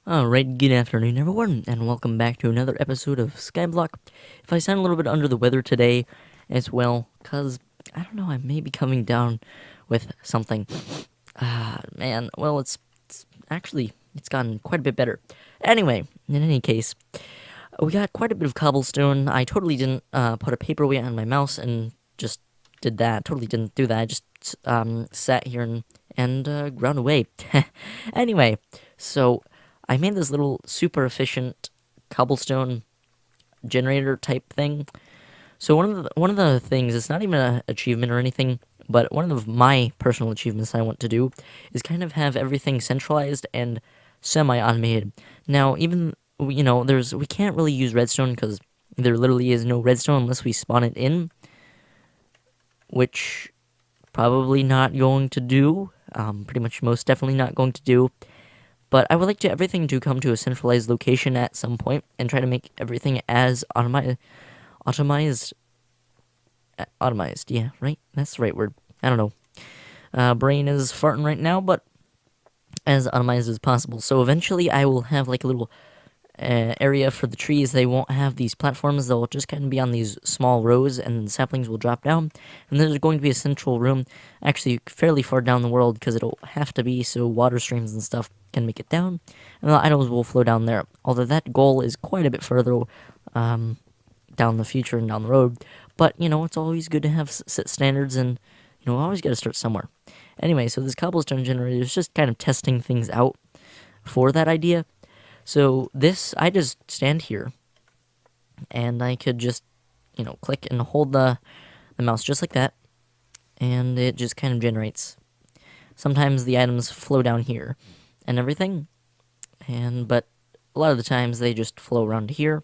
Alright, good afternoon everyone, and welcome back to another episode of SkyBlock. If I sound a little bit under the weather today as well, cause, I don't know, I may be coming down with something. Man, well, it's actually, it's gotten quite a bit better. Anyway, in any case, we got quite a bit of cobblestone. I totally didn't, put a paperweight on my mouse and just did that. Totally didn't do that. I just, sat here and ground away. Anyway, so I made this little super efficient cobblestone generator type thing. So one of the things, it's not even an achievement or anything, but one of my personal achievements I want to do is kind of have everything centralized and semi-automated. Now, even we can't really use redstone because there literally is no redstone unless we spawn it in, which probably not going to do. Pretty much most definitely not going to do. But I would like everything to come to a centralized location at some point and try to make everything as automized. Yeah, right? That's the right word. I don't know. Brain is farting right now, but as automized as possible. So eventually I will have like a little area for the trees. They won't have these platforms. They'll just kind of be on these small rows, and the saplings will drop down. And there's going to be a central room, actually fairly far down the world, because it'll have to be so water streams and stuff can make it down, and the items will flow down there. Although that goal is quite a bit further down the future and down the road. But, it's always good to have set standards, and, always got to start somewhere. Anyway, so this cobblestone generator is just kind of testing things out for that idea. So I just stand here, and I could just, click and hold the mouse just like that, and it just kind of generates. Sometimes the items flow down here and everything, but a lot of the times they just flow around here,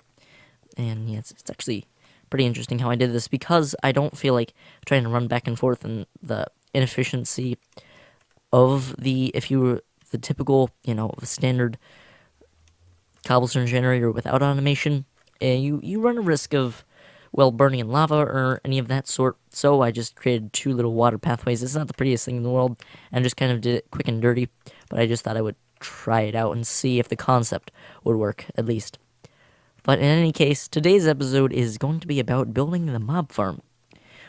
and yeah, it's actually pretty interesting how I did this, because I don't feel like trying to run back and forth, and the inefficiency of the typical, standard cobblestone generator without automation, you run a risk of, burning in lava or any of that sort. So I just created two little water pathways. It's not the prettiest thing in the world, and just kind of did it quick and dirty, but I just thought I would try it out and see if the concept would work, at least. But in any case, today's episode is going to be about building the mob farm,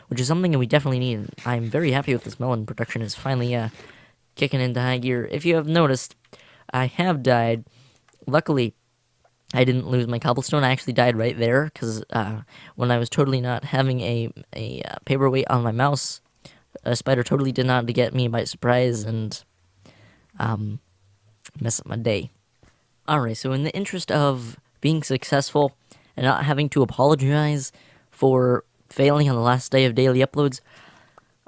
which is something that we definitely need. I'm very happy with this melon production is finally kicking into high gear. If you have noticed, I have died. Luckily, I didn't lose my cobblestone. I actually died right there, because when I was totally not having a paperweight on my mouse, a spider totally did not get me by surprise and mess up my day. Alright, so in the interest of being successful and not having to apologize for failing on the last day of daily uploads,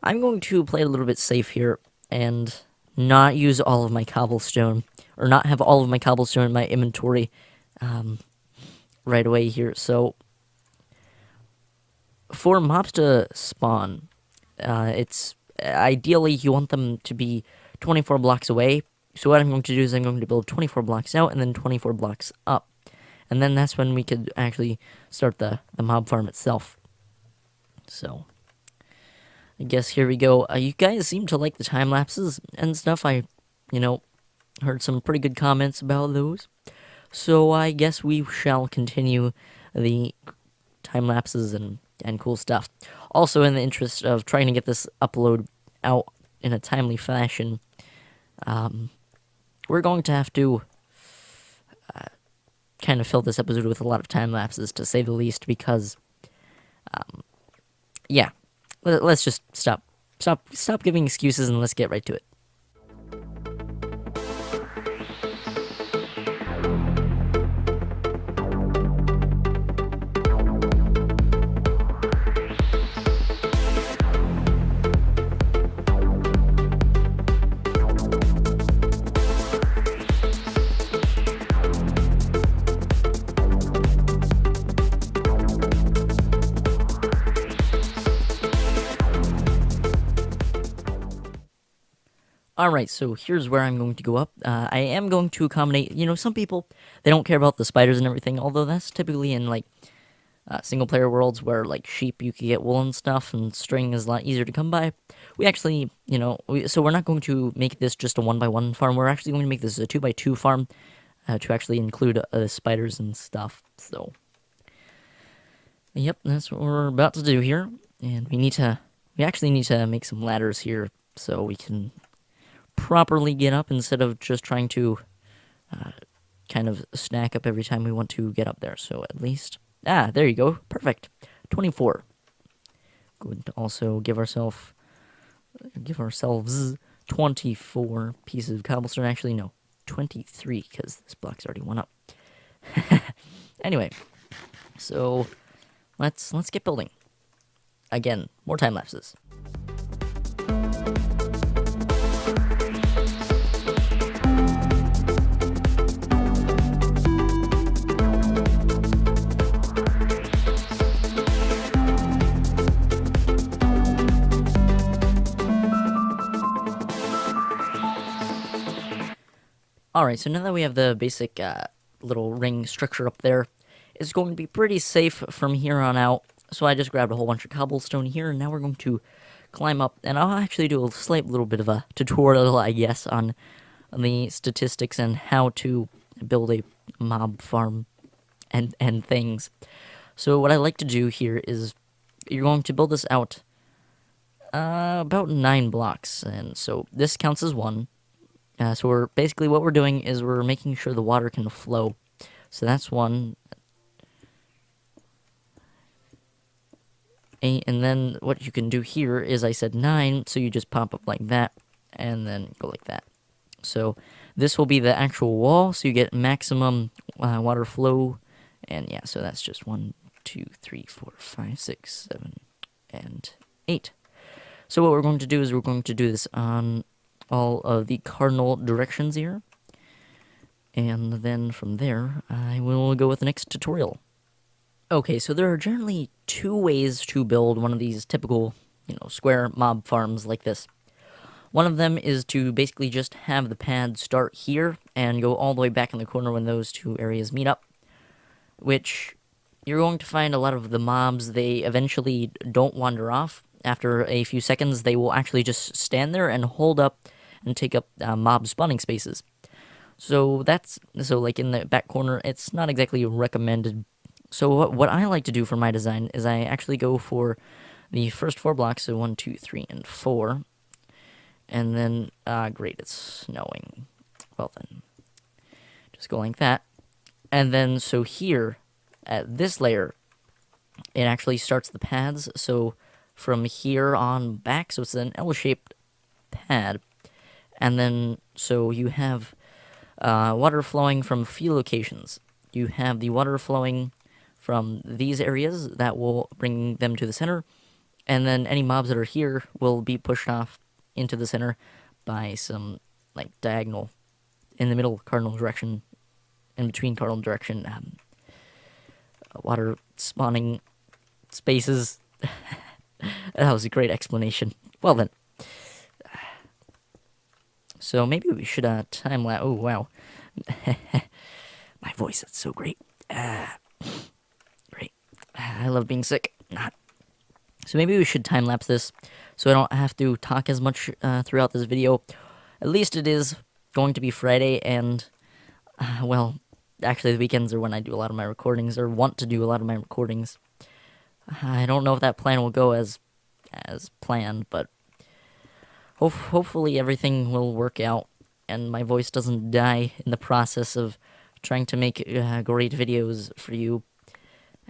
I'm going to play a little bit safe here and not use all of my cobblestone, or not have all of my cobblestone in my inventory right away here. So for mobs to spawn, it's ideally you want them to be 24 blocks away. So what I'm going to do is I'm going to build 24 blocks out and then 24 blocks up, and then that's when we could actually start the mob farm itself. So I guess here we go. You guys seem to like the time lapses and stuff. I heard some pretty good comments about those. So I guess we shall continue the time lapses and cool stuff. Also, in the interest of trying to get this upload out in a timely fashion, we're going to have to kind of fill this episode with a lot of time lapses, to say the least, because, yeah, let's just stop giving excuses and let's get right to it. Alright, so here's where I'm going to go up. I am going to accommodate, some people, they don't care about the spiders and everything, although that's typically in, single-player worlds where, sheep, you can get wool and stuff, and string is a lot easier to come by. We actually, so we're not going to make this just a 1x1 farm, we're actually going to make this a 2x2 farm, to actually include spiders and stuff. So, yep, that's what we're about to do here. And we actually need to make some ladders here so we can properly get up instead of just trying to kind of snack up every time we want to get up there. So at least, there you go, perfect, 24. Going to also give ourselves 24 pieces of cobblestone. Actually, no, 23 because this block's already one up. Anyway, so let's get building. Again, more time lapses. Alright, so now that we have the basic little ring structure up there, it's going to be pretty safe from here on out. So I just grabbed a whole bunch of cobblestone here, and now we're going to climb up. And I'll actually do a slight little bit of a tutorial, I guess, on the statistics and how to build a mob farm and things. So what I like to do here is you're going to build this out about 9 blocks. And so this counts as 1. So we're basically what we're doing is we're making sure the water can flow. So that's 1. 8, and then what you can do here is I said 9, so you just pop up like that, and then go like that. So this will be the actual wall, so you get maximum water flow, and yeah, so that's just 1, 2, 3, 4, 5, 6, 7, and 8. So what we're going to do is we're going to do this on all of the cardinal directions here, and then from there I will go with the next tutorial. Okay, so there are generally 2 ways to build one of these typical, square mob farms like this. One of them is to basically just have the pad start here and go all the way back in the corner when those 2 areas meet up, which you're going to find a lot of the mobs, they eventually don't wander off. After a few seconds, they will actually just stand there and hold up and take up mob spawning spaces. So like in the back corner, it's not exactly recommended. So what I like to do for my design is I actually go for the first 4 blocks, so 1, 2, 3, and 4. And then, great, it's snowing. Well then, just go like that. And then, so here, at this layer, it actually starts the pads. So from here on back, so it's an L-shaped pad. And then, so you have water flowing from a few locations. You have the water flowing from these areas that will bring them to the center, and then any mobs that are here will be pushed off into the center by some diagonal in the middle cardinal direction, in between cardinal direction water spawning spaces. That was a great explanation. Well then, so maybe we should time lapse. Oh wow, my voice, that's so great. Great. I love being sick. Not. So maybe we should time-lapse this so I don't have to talk as much throughout this video. At least it is going to be Friday, and, well, actually the weekends are when I do a lot of my recordings, or want to do a lot of my recordings. I don't know if that plan will go as planned, but hopefully everything will work out, and my voice doesn't die in the process of trying to make great videos for you,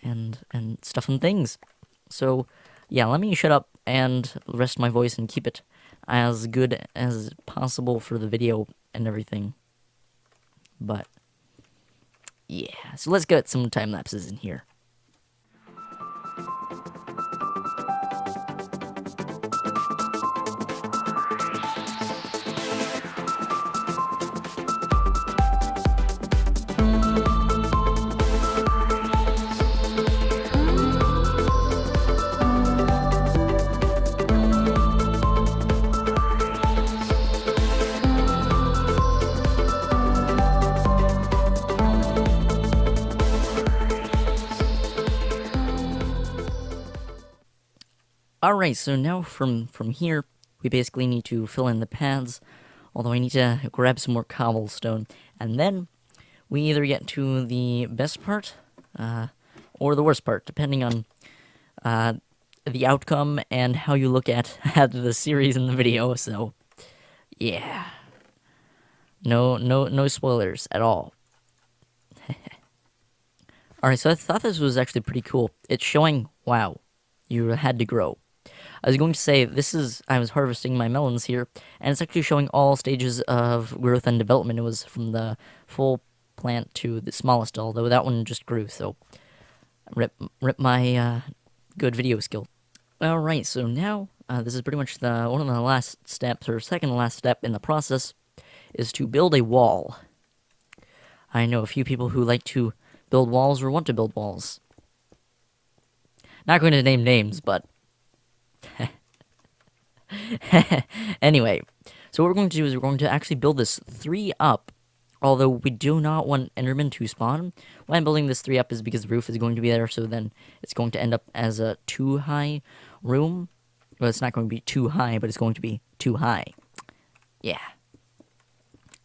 and stuff and things. So, yeah, let me shut up and rest my voice and keep it as good as possible for the video and everything. But, yeah, so let's get some time lapses in here. Alright, so now from here, we basically need to fill in the paths, although I need to grab some more cobblestone, and then we either get to the best part or the worst part, depending on the outcome and how you look at the series and the video. So, yeah, no spoilers at all. All right, so I thought this was actually pretty cool. It's showing, wow, you had to grow. I was going to say, I was harvesting my melons here, and it's actually showing all stages of growth and development. It was from the full plant to the smallest, although that one just grew, so rip my good video skill. All right, so now this is pretty much one of the last steps, or second to last step in the process, is to build a wall. I know a few people who like to build walls or want to build walls. Not going to name names, but anyway, so what we're going to do is we're going to actually build this 3 up, although we do not want Enderman to spawn. Why I'm building this 3 up is because the roof is going to be there, so then it's going to end up as a too high room. Well, it's not going to be too high, but it's going to be too high. Yeah.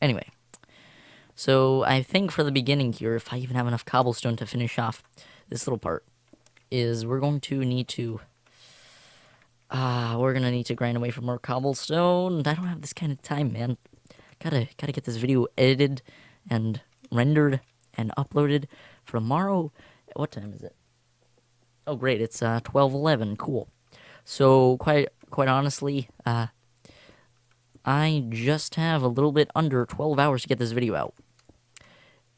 Anyway, so I think for the beginning here, if I even have enough cobblestone to finish off this little part, is we're going to need to grind away for more cobblestone. I don't have this kind of time, man. Gotta get this video edited and rendered and uploaded for tomorrow. What time is it? Oh, great, it's 12:11. Cool. So quite honestly, I just have a little bit under 12 hours to get this video out.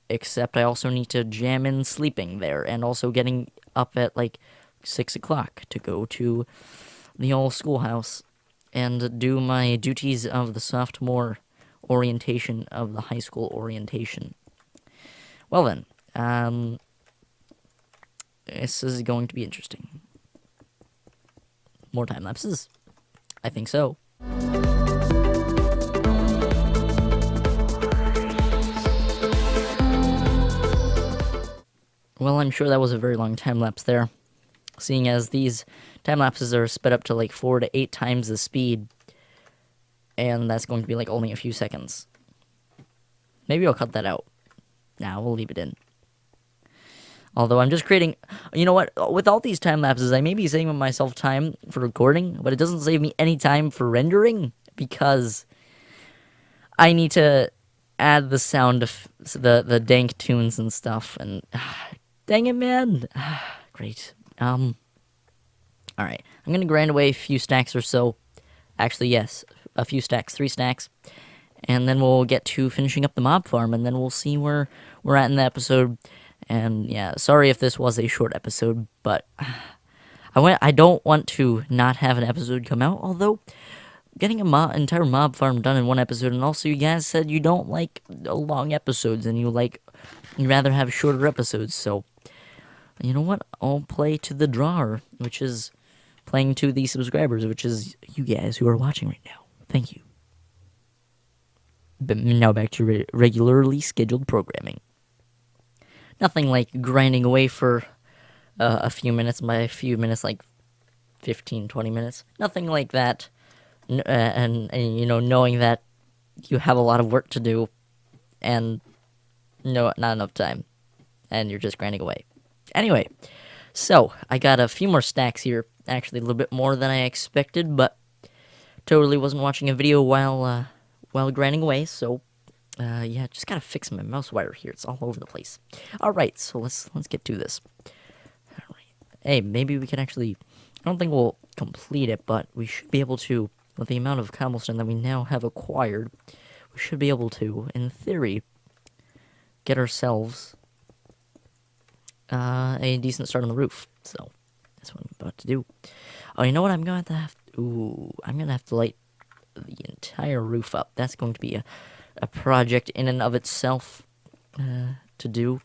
Except I also need to jam in sleeping there, and also getting up at like 6 o'clock to go to the old schoolhouse and do my duties of the sophomore orientation of the high school orientation. Well then, this is going to be interesting. More time lapses? I think so. Well, I'm sure that was a very long time lapse there, seeing as these time lapses are sped up to like 4 to 8 times the speed, and that's going to be like only a few seconds. Maybe I'll cut that out. Nah, we'll leave it in. Although I'm just creating, you know what, with all these time lapses, I may be saving myself time for recording, but it doesn't save me any time for rendering, because I need to add the sound of the dank tunes and stuff, and dang it, man. Great. Alright, I'm gonna grind away a few stacks or so. Actually, yes, a few stacks, 3 stacks. And then we'll get to finishing up the mob farm, and then we'll see where we're at in the episode. And yeah, sorry if this was a short episode, but I don't want to not have an episode come out, although getting an entire mob farm done in one episode, and also you guys said you don't like long episodes, and you'd rather have shorter episodes, so you know what? I'll play to the drawer, which is playing to the subscribers, which is you guys who are watching right now. Thank you. But now back to regularly scheduled programming. Nothing like grinding away for a few minutes, by a few minutes, like 15, 20 minutes. Nothing like that. And you know, knowing that you have a lot of work to do, and not enough time, and you're just grinding away. Anyway, so I got a few more stacks here, actually a little bit more than I expected, but totally wasn't watching a video while grinding away, so yeah, just gotta fix my mouse wire here. It's all over the place. All right, so let's get to this. All right. Hey, maybe we can actually, I don't think we'll complete it, but we should be able to, with the amount of cobblestone that we now have acquired, we should be able to, in theory, get ourselves a decent start on the roof. So that's what I'm about to do. Oh, you know what? I'm gonna have to light the entire roof up. That's going to be a project in and of itself to do.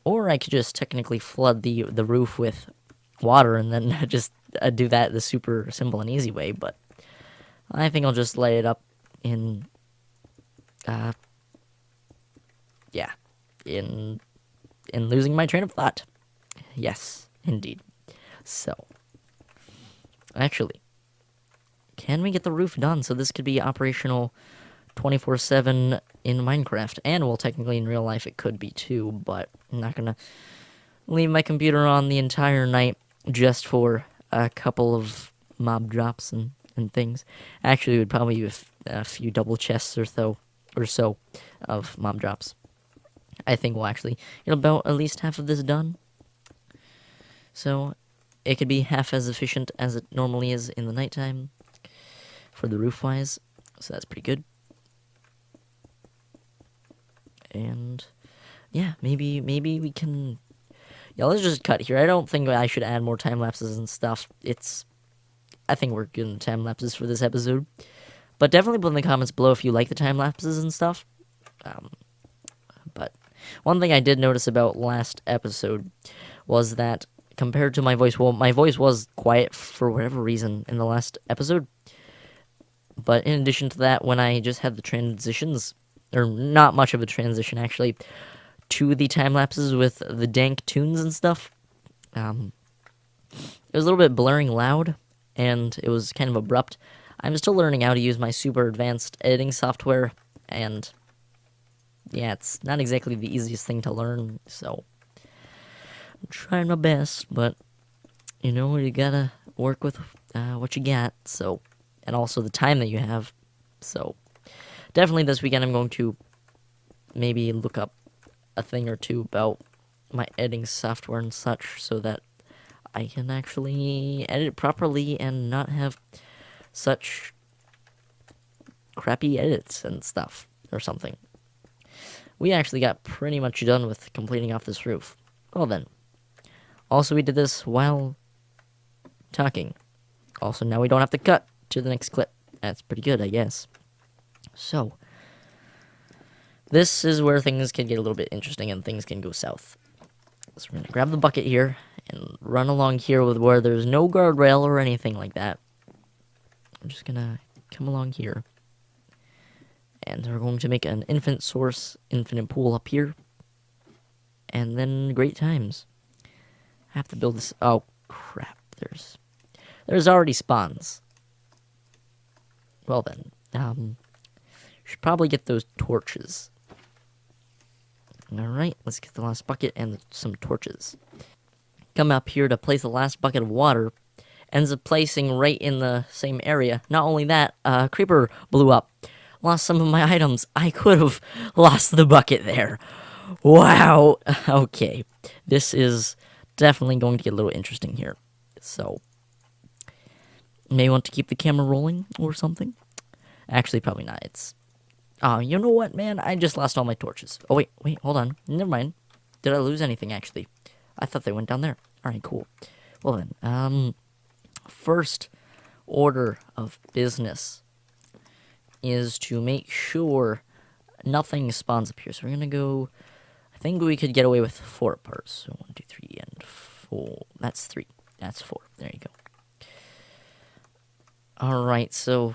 Or I could just technically flood the roof with water and then just do that the super simple and easy way, but I think I'll just light it up in losing my train of thought. Yes, indeed. So, actually, can we get the roof done so this could be operational 24/7 in Minecraft. And, well, technically in real life it could be too, but I'm not gonna leave my computer on the entire night just for a couple of mob drops and things. Actually, it would probably be a few double chests or so of mob drops. I think we'll actually get about at least half of this done. So it could be half as efficient as it normally is in the nighttime for the roof-wise. So that's pretty good. And yeah, maybe we can... Yeah, let's just cut here. I don't think I should add more time lapses and stuff. I think we're good in time lapses for this episode. But definitely put in the comments below if you like the time lapses and stuff. But one thing I did notice about last episode was that compared to my voice, well, my voice was quiet for whatever reason in the last episode. But in addition to that, when I just had the transitions, or not much of a transition actually, to the time lapses with the dank tunes and stuff, it was a little bit blurring loud, and it was kind of abrupt. I'm still learning how to use my super advanced editing software, and yeah, it's not exactly the easiest thing to learn, so I'm trying my best, but you know, you gotta work with what you got, so, and also the time that you have. So definitely this weekend I'm going to maybe look up a thing or two about my editing software and such, so that I can actually edit it properly and not have such crappy edits and stuff or something. We actually got pretty much done with completing off this roof. Well then. Also, we did this while talking. Also, now we don't have to cut to the next clip. That's pretty good, I guess. So, this is where things can get a little bit interesting and things can go south. So we're going to grab the bucket here and run along here with where there's no guardrail or anything like that. I'm just going to come along here. And we're going to make an infinite pool up here. And then great times. I have to build this. Oh, crap. There's already spawns. Well then, should probably get those torches. Alright, let's get the last bucket and some torches. Come up here to place the last bucket of water. Ends up placing right in the same area. Not only that, a creeper blew up. Lost some of my items. I could have lost the bucket there. Wow. Okay. This is definitely going to get a little interesting here. So, may want to keep the camera rolling or something. Actually, probably not. It's... Oh, you know what, man? I just lost all my torches. Oh, wait, hold on. Never mind. Did I lose anything, actually? I thought they went down there. Alright, cool. Well then, first order of business is to make sure nothing spawns up here. So we're gonna go... I think we could get away with 4 parts. So 1, 2, 3, and 4. That's 3. That's 4. There you go. Alright, so...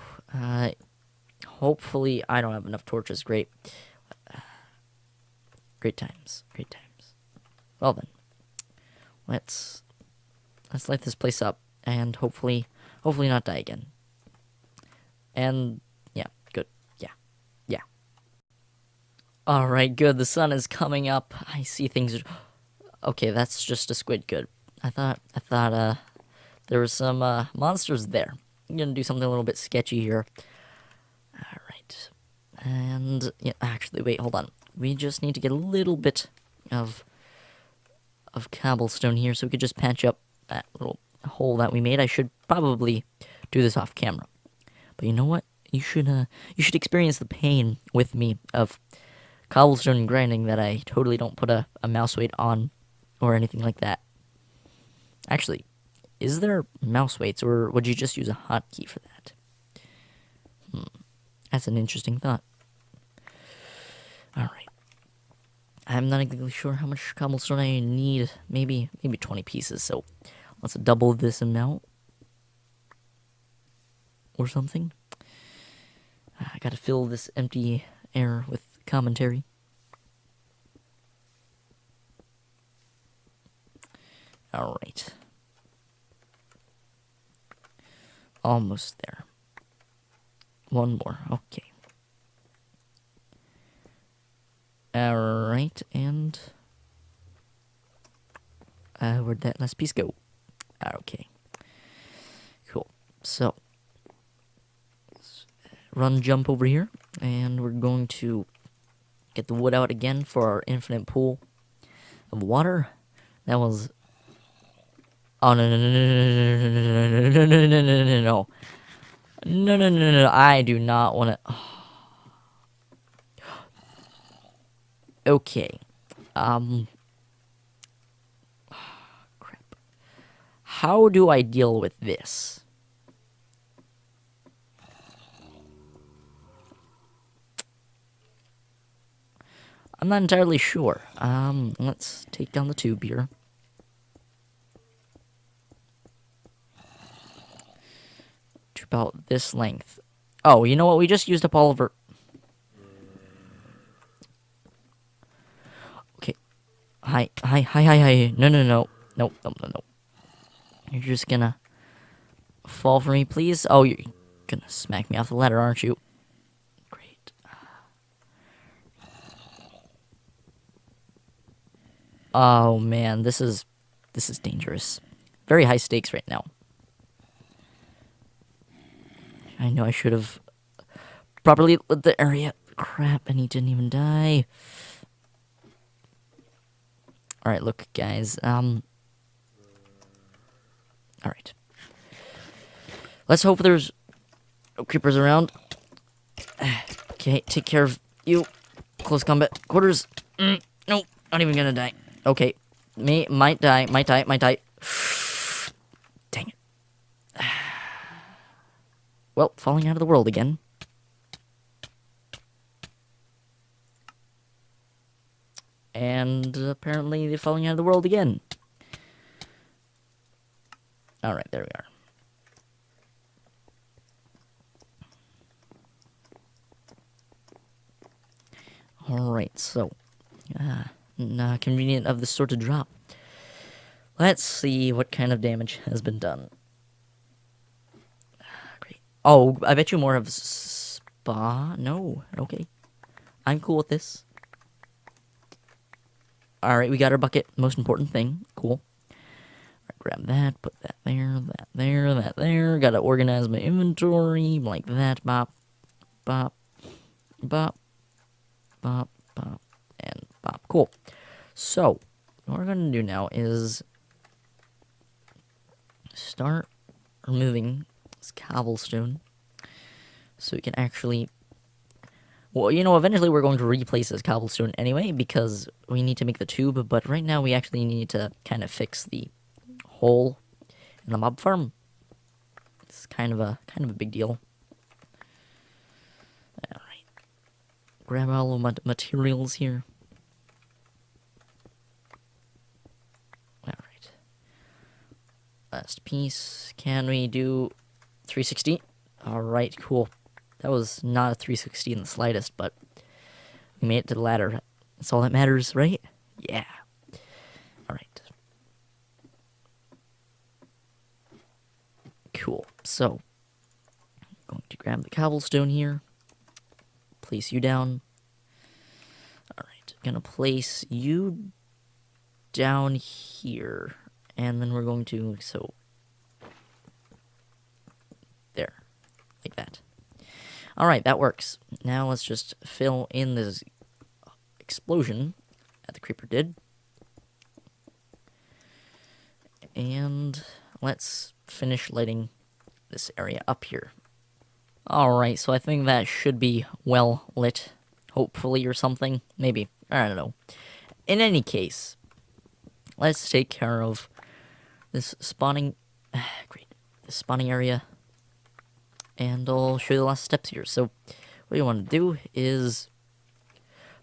hopefully I don't have enough torches. Great. Great times. Great times. Well then. Let's light this place up and hopefully not die again. And yeah, good. Yeah. Alright, good. The sun is coming up. I see things. Okay, that's just a squid. Good. I thought there was some monsters there. I'm gonna do something a little bit sketchy here. Alright. And yeah, actually wait, hold on. We just need to get a little bit of cobblestone here so we could just patch up that little hole that we made. I should probably do this off camera. But you know what? You should experience the pain with me of cobblestone grinding that I totally don't put a mouse weight on or anything like that. Actually, is there mouse weights or would you just use a hotkey for that? That's an interesting thought. Alright. I'm not exactly sure how much cobblestone I need. Maybe 20 pieces, so let's double this amount. Or something. I gotta fill this empty air with commentary. Alright. Almost there. One more, okay. Alright, and... where'd that last piece go? Okay. Cool. So, run jump over here, and we're going to get the wood out again for our infinite pool of water. That was... Oh, no, no, no, no, no, no, no, no, no, no, no, no. No, no, no, no, I do not want to... Okay. Crap. How do I deal with this? I'm not entirely sure. Let's take down the tube here. To about this length. Oh, you know what? We just used up all of our... Okay. Hi. No, no, no. No, no, no, no. You're just gonna fall for me, please? Oh, you're gonna smack me off the ladder, aren't you? Great. Oh, man. This is dangerous. Very high stakes right now. I know I should have properly lit the area. Crap, and he didn't even die. Alright, look, guys. Alright. Let's hope there's no creepers around. Okay, take care of you. Close combat quarters. Nope, not even gonna die. Okay. Might die. Dang it. Well, falling out of the world again. And apparently they're falling out of the world again. Alright, there we are. Alright, so... convenient of this sort to drop. Let's see what kind of damage has been done. Great. Oh, I bet you more of spa... No, okay. I'm cool with this. Alright, we got our bucket. Most important thing. Cool. Right, grab that, put that there, that there, that there. Gotta organize my inventory like that. Bop, bop, bop, bop, bop, and bop. Cool. So, what we're gonna do now is start removing this cobblestone so we can actually... Well, you know, eventually we're going to replace this cobblestone anyway because we need to make the tube, but right now we actually need to kind of fix the hole in the mob farm. It's kind of a big deal. All right. Grab all of my materials here. All right. Last piece. Can we do 360? All right, cool. That was not a 360 in the slightest, but we made it to the ladder. That's all that matters, right? Yeah. Alright. Cool. So, I'm going to grab the cobblestone here. Place you down. Alright. Gonna place you down here. And then we're going to... So, there. Like that. Alright, that works. Now let's just fill in this explosion that the creeper did. And let's finish lighting this area up here. Alright, so I think that should be well lit. Hopefully, or something. Maybe. I don't know. In any case, let's take care of this spawning... Great. This spawning area. And I'll show you the last steps here. So, what you want to do is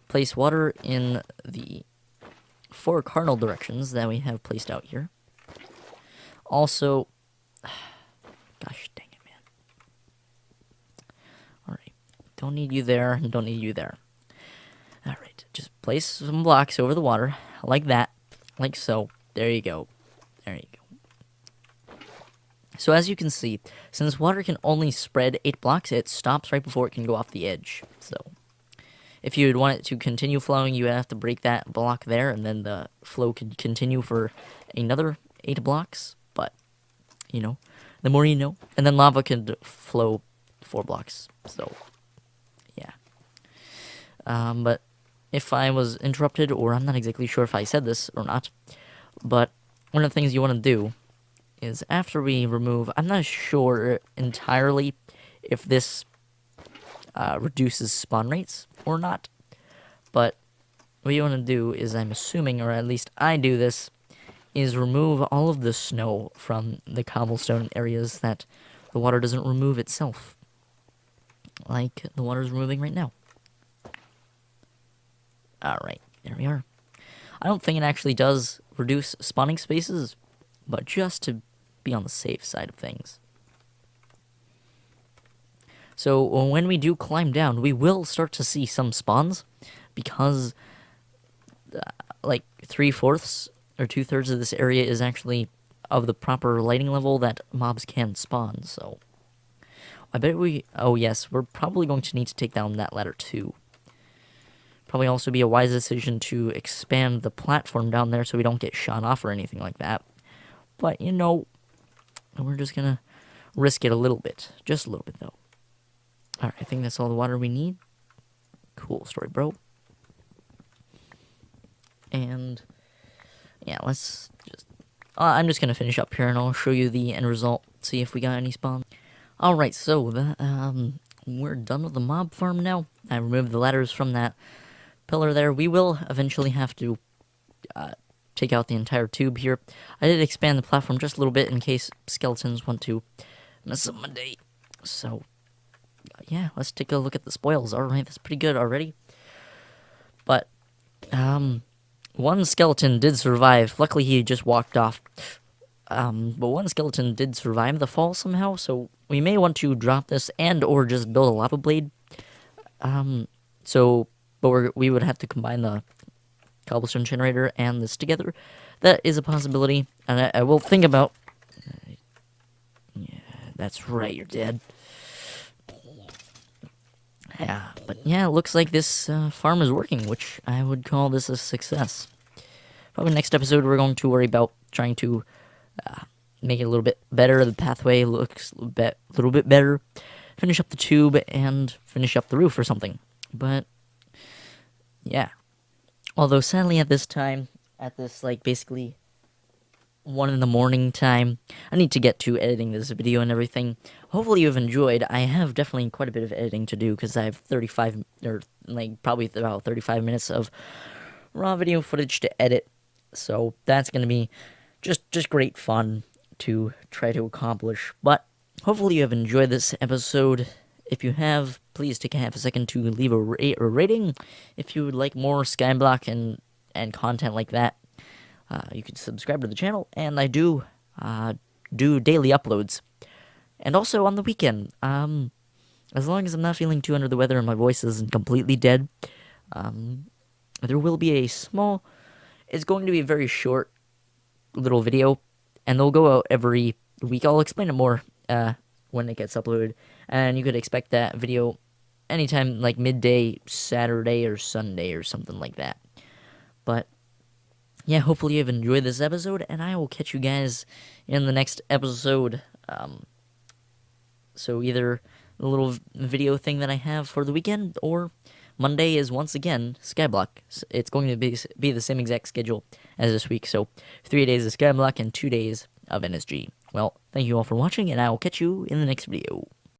place water in the 4 cardinal directions that we have placed out here. Also, gosh dang it, man. Alright, don't need you there, and don't need you there. Alright, just place some blocks over the water, like that, like so. There you go. There you go. So as you can see, since water can only spread 8 blocks, it stops right before it can go off the edge. So, if you'd want it to continue flowing, you would have to break that block there, and then the flow could continue for another 8 blocks. But, you know, the more you know. And then lava could flow 4 blocks. So, yeah. But if I was interrupted, or I'm not exactly sure if I said this or not, but one of the things you want to do is after we remove, I'm not sure entirely if this reduces spawn rates or not, but what you want to do is, I'm assuming, or at least I do this, is remove all of the snow from the cobblestone areas that the water doesn't remove itself, like the water is removing right now. Alright, there we are. I don't think it actually does reduce spawning spaces, but just to be on the safe side of things. So when we do climb down, we will start to see some spawns, because like 3/4 or 2/3 of this area is actually of the proper lighting level that mobs can spawn. So I bet oh yes, we're probably going to need to take down that ladder too. Probably also be a wise decision to expand the platform down there so we don't get shot off or anything like that. But, you know, we're just gonna risk it a little bit. Just a little bit, though. Alright, I think that's all the water we need. Cool story, bro. And, yeah, let's just... I'm just gonna finish up here and I'll show you the end result. See if we got any spawn. Alright, so, we're done with the mob farm now. I removed the ladders from that pillar there. We will eventually have to take out the entire tube here. I did expand the platform just a little bit in case skeletons want to mess up my day. So, yeah, let's take a look at the spoils. Alright, that's pretty good already. But, one skeleton did survive. Luckily, he just walked off. But one skeleton did survive the fall somehow, so we may want to drop this and or just build a lava blade. But we would have to combine the cobblestone generator and this together. That is a possibility, and I will think about... yeah, that's right, you're dead. Yeah, but yeah, it looks like this farm is working, which I would call this a success. Probably next episode we're going to worry about trying to make it a little bit better. The pathway looks a little bit better. Finish up the tube and finish up the roof or something. But yeah. Although sadly at this time, at this like basically 1 in the morning time, I need to get to editing this video and everything. Hopefully you've enjoyed. I have definitely quite a bit of editing to do because I have probably about 35 minutes of raw video footage to edit. So that's going to be just great fun to try to accomplish. But hopefully you have enjoyed this episode. If you have, please take a half a second to leave a rating. If you would like more SkyBlock and content like that, you can subscribe to the channel. And I do daily uploads, and also on the weekend. As long as I'm not feeling too under the weather and my voice isn't completely dead, there will be a small. It's going to be a very short little video, and they'll go out every week. I'll explain it more when it gets uploaded, and you could expect that video anytime like midday Saturday or Sunday or something like that. But yeah, hopefully you've enjoyed this episode, and I will catch you guys in the next episode. So either the little video thing that I have for the weekend, or Monday is once again SkyBlock. It's going to be the same exact schedule as this week. So 3 days of SkyBlock and 2 days of NSG. Well, thank you all for watching, and I will catch you in the next video.